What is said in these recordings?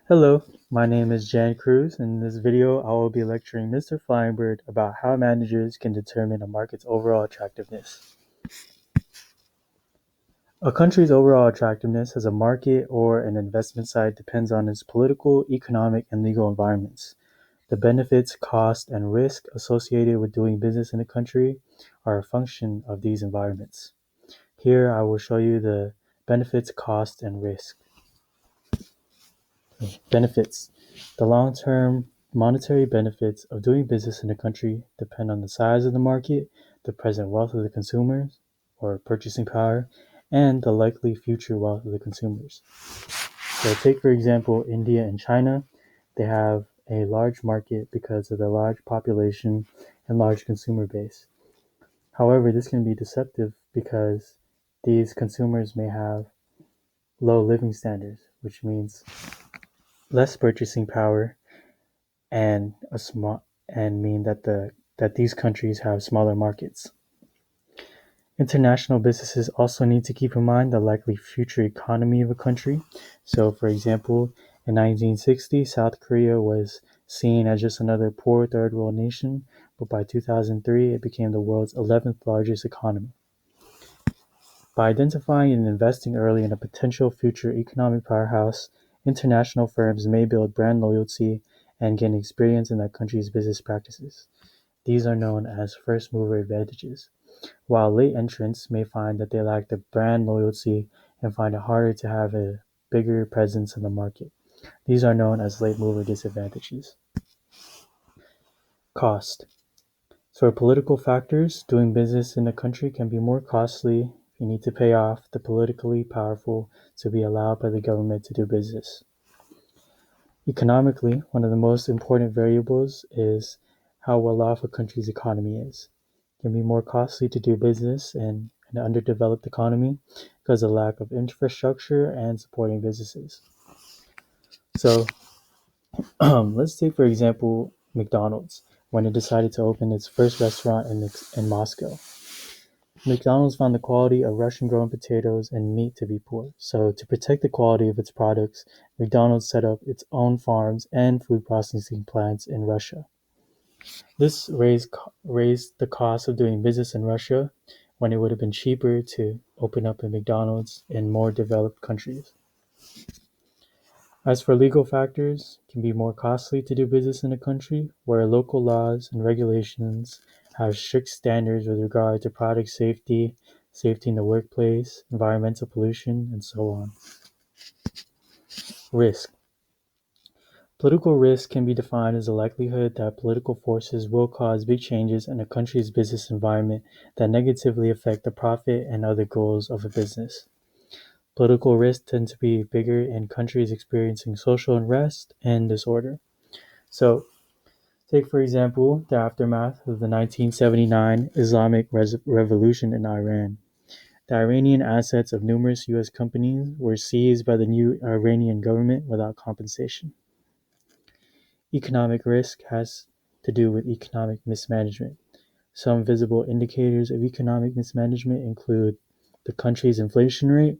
Hello, my name is Jan Cruz. In this video, I will be lecturing Mr. Flyenbird about how managers can determine a market's overall attractiveness. A country's overall attractiveness as a market or an investment site depends on its political, economic, and legal environments. The benefits, cost, and risk associated with doing business in a country are a function of these environments. Here, I will show you the benefits, cost, and risk. Benefits. The long-term monetary benefits of doing business in a country depend on the size of the market, the present wealth of the consumers, or purchasing power, and the likely future wealth of the consumers. So take, for example, India and China. They have a large market because of their large population and large consumer base. However, this can be deceptive because these consumers may have low living standards, which means less purchasing power and mean that these countries have smaller markets. International businesses also need to keep in mind the likely future economy of a country. So, for example, in 1960, South Korea was seen as just another poor third world nation, but by 2003, it became the world's 11th largest economy. By identifying and investing early in a potential future economic powerhouse, international firms may build brand loyalty and gain experience in that country's business practices. These are known as first mover advantages, while late entrants may find that they lack the brand loyalty and find it harder to have a bigger presence in the market. These are known as late mover disadvantages. Cost. For political factors, doing business in a country can be more costly. You need to pay off the politically powerful to be allowed by the government to do business. Economically, one of the most important variables is how well off a country's economy is. It can be more costly to do business in an underdeveloped economy because of lack of infrastructure and supporting businesses. So let's take, for example, McDonald's, when it decided to open its first restaurant in Moscow. McDonald's found the quality of Russian-grown potatoes and meat to be poor. So to protect the quality of its products, McDonald's set up its own farms and food processing plants in Russia. This raised the cost of doing business in Russia when it would have been cheaper to open up a McDonald's in more developed countries. As for legal factors, it can be more costly to do business in a country where local laws and regulations have strict standards with regard to product safety, safety in the workplace, environmental pollution, and so on. Risk. Political risk can be defined as the likelihood that political forces will cause big changes in a country's business environment that negatively affect the profit and other goals of a business. Political risks tend to be bigger in countries experiencing social unrest and disorder. So, take for example the aftermath of the 1979 Islamic Revolution in Iran. The Iranian assets of numerous U.S. companies were seized by the new Iranian government without compensation. Economic risk has to do with economic mismanagement. Some visible indicators of economic mismanagement include the country's inflation rate,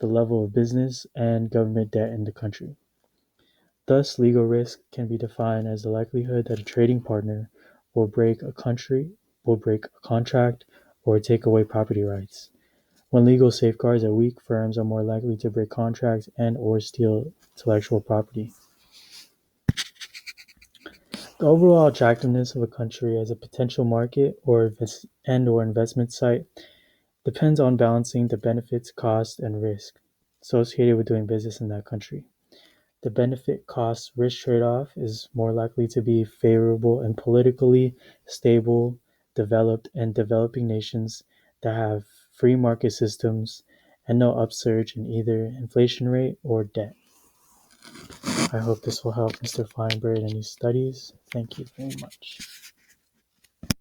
the level of business and government debt in the country. Thus, legal risk can be defined as the likelihood that a trading partner will break a contract, or take away property rights. When legal safeguards are weak, firms are more likely to break contracts and or steal intellectual property. The overall attractiveness of a country as a potential market or investment site depends on balancing the benefits, cost, and risk associated with doing business in that country. The benefit cost risk trade-off is more likely to be favorable in politically stable, developed, and developing nations that have free market systems and no upsurge in either inflation rate or debt. I hope this will help Mr. Feinberg in his studies. Thank you very much.